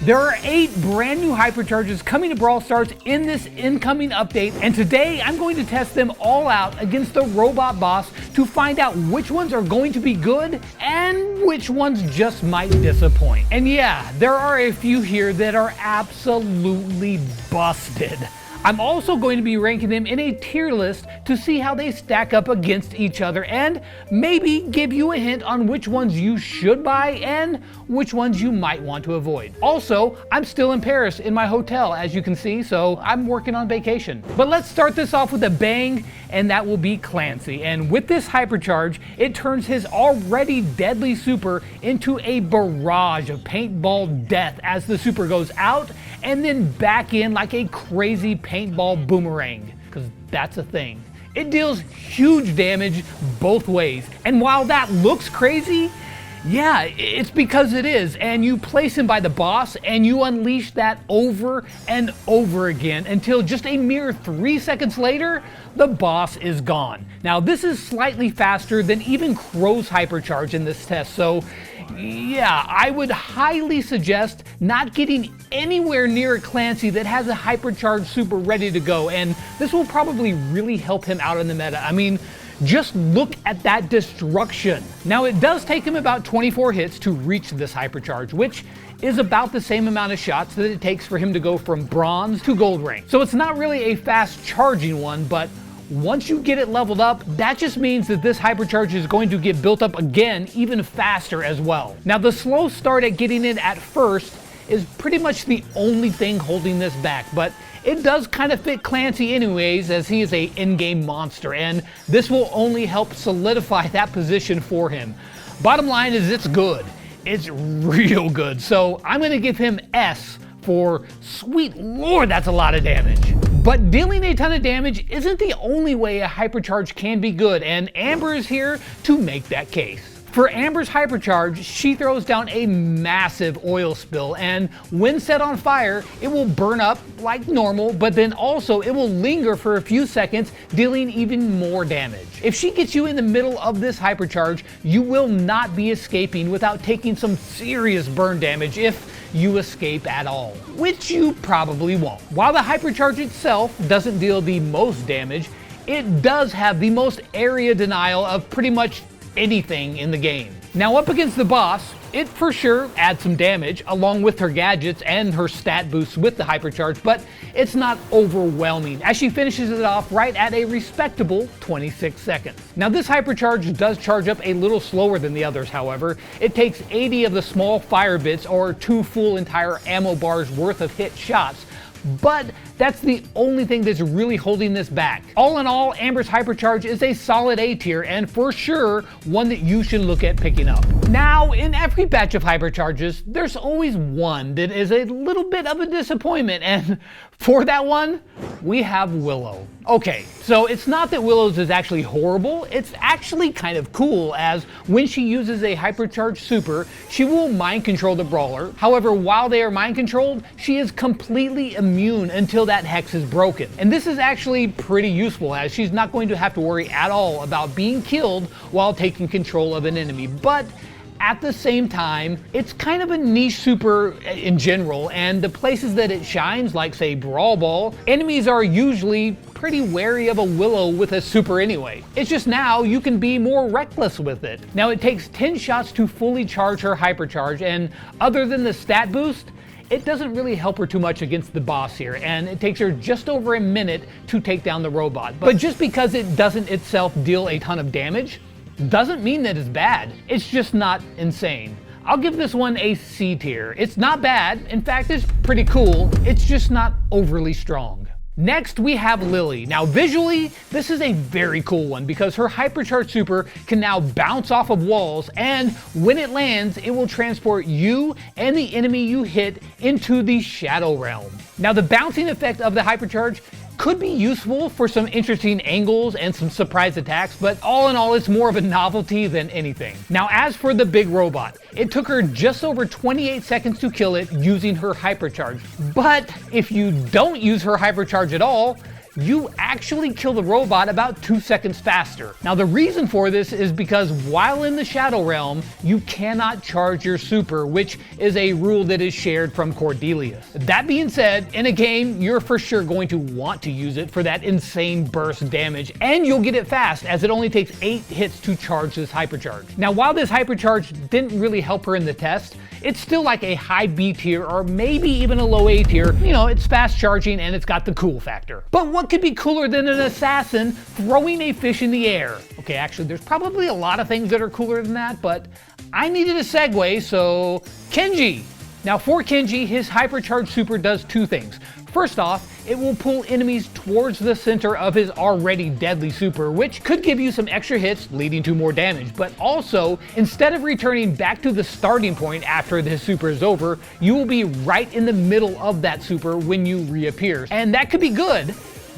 There are 8 brand new hypercharges coming to Brawl Stars in this incoming update, and today I'm going to test them all out against the robot boss to find out which ones are going to be good and which ones just might disappoint. And yeah, there are a few here that are absolutely busted. I'm also going to be ranking them in a tier list to see how they stack up against each other and maybe give you a hint on which ones you should buy and which ones you might want to avoid. Also, I'm still in Paris in my hotel, as you can see, so I'm working on vacation. But let's start this off with a bang, and that will be Clancy. And with this hypercharge, it turns his already deadly super into a barrage of paintball death as the super goes out and then back in like a crazy paintball boomerang, because that's a thing. It deals huge damage both ways, and while that looks crazy, yeah, it's because it is, and you place him by the boss and you unleash that over and over again until just a mere 3 seconds later, the boss is gone. Now this is slightly faster than even Crow's hypercharge in this test, so yeah, I would highly suggest not getting anywhere near a Clancy that has a hypercharge super ready to go, and this will probably really help him out in the meta. I mean, just look at that destruction. Now it does take him about 24 hits to reach this hypercharge, which is about the same amount of shots that it takes for him to go from bronze to gold rank. So it's not really a fast charging one, but once you get it leveled up, that just means that this hypercharge is going to get built up again even faster as well. Now the slow start at getting it at first is pretty much the only thing holding this back, but it does kind of fit Clancy anyways, as he is a in-game monster, and this will only help solidify that position for him. Bottom line is it's good. It's real good. So I'm gonna give him S for, sweet lord, that's a lot of damage. But dealing a ton of damage isn't the only way a hypercharge can be good, and Amber is here to make that case. For Amber's hypercharge, she throws down a massive oil spill, and when set on fire, it will burn up like normal, but then also it will linger for a few seconds, dealing even more damage. If she gets you in the middle of this hypercharge, you will not be escaping without taking some serious burn damage if you escape at all, which you probably won't. While the hypercharge itself doesn't deal the most damage, it does have the most area denial of pretty much anything in the game. Now up against the boss, it for sure adds some damage along with her gadgets and her stat boosts with the hypercharge, but it's not overwhelming as she finishes it off right at a respectable 26 seconds. Now this hypercharge does charge up a little slower than the others, however. It takes 80 of the small fire bits or 2 full entire ammo bars worth of hit shots, but that's the only thing that's really holding this back. All in all, Amber's hypercharge is a solid A tier, and for sure one that you should look at picking up. Now, in every batch of hypercharges, there's always one that is a little bit of a disappointment, and for that one, we have Willow. Okay, so it's not that Willow's is actually horrible, it's actually kind of cool, as when she uses a hypercharged super, she will mind control the brawler. However, while they are mind controlled, she is completely immune until that hex is broken. And this is actually pretty useful, as she's not going to have to worry at all about being killed while taking control of an enemy. But at the same time, it's kind of a niche super in general, and the places that it shines, like say Brawl Ball, enemies are usually pretty wary of a Willow with a super anyway. It's just now you can be more reckless with it. Now it takes 10 shots to fully charge her hypercharge, and other than the stat boost, it doesn't really help her too much against the boss here, and it takes her just over a minute to take down the robot. But just because it doesn't itself deal a ton of damage, doesn't mean that it's bad. It's just not insane. I'll give this one a C tier. It's not bad. In fact, it's pretty cool. It's just not overly strong. Next, we have Lily. Now visually, this is a very cool one because her hypercharged super can now bounce off of walls, and when it lands, it will transport you and the enemy you hit into the Shadow Realm. Now the bouncing effect of the hypercharge could be useful for some interesting angles and some surprise attacks, but all in all, it's more of a novelty than anything. Now, as for the big robot, it took her just over 28 seconds to kill it using her hypercharge. But if you don't use her hypercharge at all, you actually kill the robot about 2 seconds faster. Now the reason for this is because while in the Shadow Realm, you cannot charge your super, which is a rule that is shared from Cordelius. That being said, in a game, you're for sure going to want to use it for that insane burst damage, and you'll get it fast as it only takes 8 hits to charge this hypercharge. Now while this hypercharge didn't really help her in the test, it's still like a high B tier or maybe even a low A tier. You know, it's fast charging and it's got the cool factor. But what could be cooler than an assassin throwing a fish in the air? Okay, actually there's probably a lot of things that are cooler than that, but I needed a segue, so Kenji. Now for Kenji, his hypercharged super does 2 things. First off, it will pull enemies towards the center of his already deadly super, which could give you some extra hits leading to more damage. But also, instead of returning back to the starting point after the super is over, you will be right in the middle of that super when you reappear. And that could be good,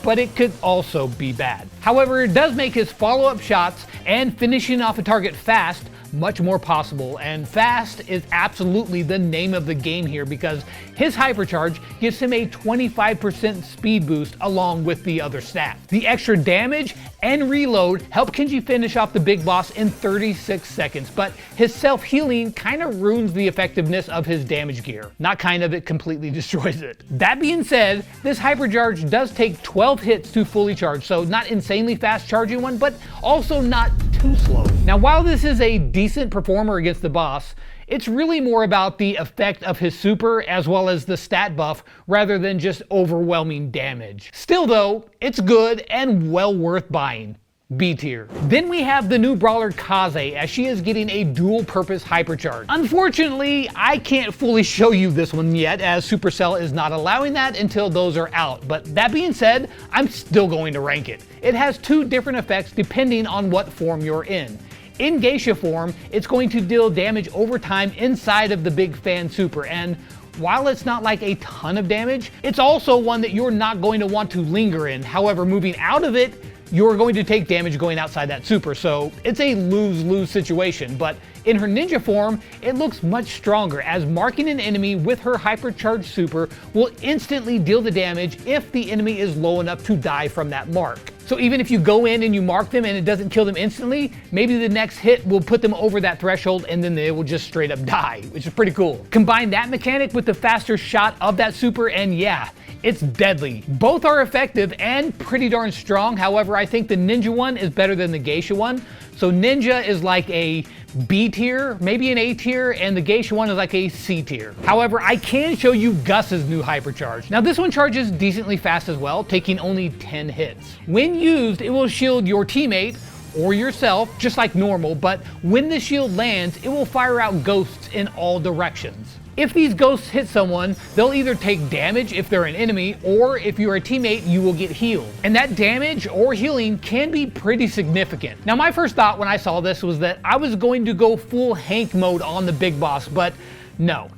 but it could also be bad. However, it does make his follow-up shots and finishing off a target fast much more possible, and fast is absolutely the name of the game here because his hypercharge gives him a 25% speed boost along with the other stats. The extra damage and reload help Kenji finish off the big boss in 36 seconds, but his self-healing kind of ruins the effectiveness of his damage gear. Not kind of, it completely destroys it. That being said, this hypercharge does take 12 hits to fully charge, so not insanely fast charging one, but also not too slow. Now while this is a decent performer against the boss, it's really more about the effect of his super as well as the stat buff rather than just overwhelming damage. Still though, it's good and well worth buying. B tier. Then we have the new brawler Kaze, as she is getting a dual purpose hypercharge. Unfortunately, I can't fully show you this one yet as Supercell is not allowing that until those are out, but that being said, I'm still going to rank it. It has 2 different effects depending on what form you're in. In Geisha form, it's going to deal damage over time inside of the big fan super, and while it's not like a ton of damage, it's also one that you're not going to want to linger in. However, moving out of it, you're going to take damage going outside that super, so it's a lose-lose situation. But in her ninja form, it looks much stronger, as marking an enemy with her hypercharged super will instantly deal the damage if the enemy is low enough to die from that mark. So even if you go in and you mark them and it doesn't kill them instantly, maybe the next hit will put them over that threshold and then they will just straight up die, which is pretty cool. Combine that mechanic with the faster shot of that super and yeah, it's deadly. Both are effective and pretty darn strong. However, I think the ninja one is better than the geisha one. So ninja is like a B tier, maybe an A tier, and the geisha one is like a C tier. However, I can show you Gus's new hypercharge. Now this one charges decently fast as well, taking only 10 hits. When used, it will shield your teammate or yourself, just like normal, but when the shield lands, it will fire out ghosts in all directions. If these ghosts hit someone, they'll either take damage if they're an enemy, or if you're a teammate, you will get healed. And that damage or healing can be pretty significant. Now my first thought when I saw this was that I was going to go full Hank mode on the big boss, but no,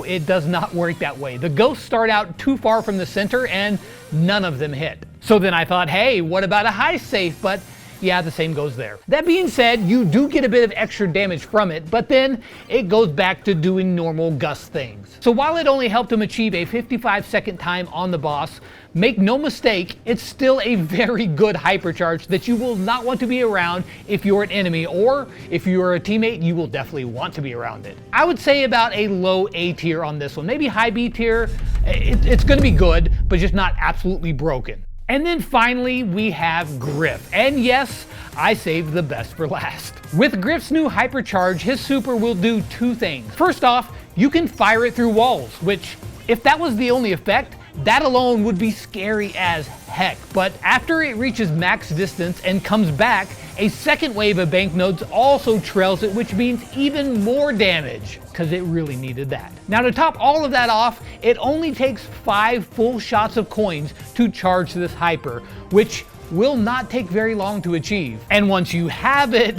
it does not work that way. The ghosts start out too far from the center and none of them hit. So then I thought, hey, what about a high safe? But yeah, the same goes there. That being said, you do get a bit of extra damage from it, but then it goes back to doing normal Gus things. So while it only helped him achieve a 55-second time on the boss, make no mistake, it's still a very good hypercharge that you will not want to be around if you're an enemy, or if you're a teammate, you will definitely want to be around it. I would say about a low A tier on this one, maybe high B tier. It's gonna be good, but just not absolutely broken. And then finally, we have Griff. And yes, I saved the best for last. With Griff's new hypercharge, his super will do 2 things. First off, you can fire it through walls, which, if that was the only effect, that alone would be scary as heck. But after it reaches max distance and comes back, a second wave of banknotes also trails it, which means even more damage, because it really needed that. Now to top all of that off, it only takes 5 full shots of coins to charge this hyper, which will not take very long to achieve. And once you have it,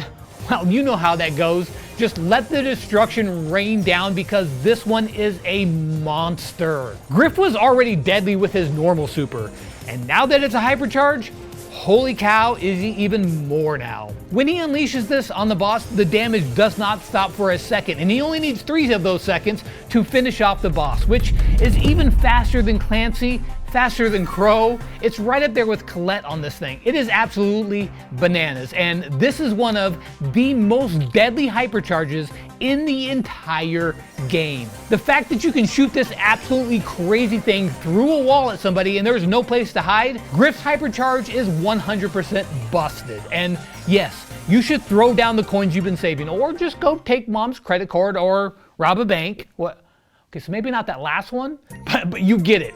well, you know how that goes. Just let the destruction rain down because this one is a monster. Griff was already deadly with his normal super, and now that it's a hypercharge, holy cow, is he even more now. When he unleashes this on the boss, the damage does not stop for a second, and he only needs 3 of those seconds to finish off the boss, which is even faster than Clancy, faster than Crow. It's right up there with Colette on this thing. It is absolutely bananas, and this is one of the most deadly hypercharges in the entire game. The fact that you can shoot this absolutely crazy thing through a wall at somebody and there's no place to hide, Griff's hypercharge is 100% busted. And yes, you should throw down the coins you've been saving, or just go take mom's credit card or rob a bank. What? Okay, so maybe not that last one, but you get it.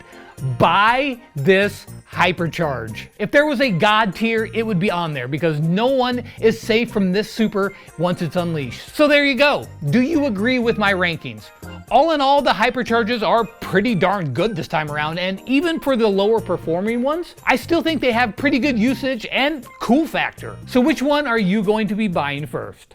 Buy this hypercharge. If there was a god tier, it would be on there, because no one is safe from this super once it's unleashed. So there you go. Do you agree with my rankings? All in all, the hypercharges are pretty darn good this time around, and even for the lower performing ones, I still think they have pretty good usage and cool factor. So which one are you going to be buying first?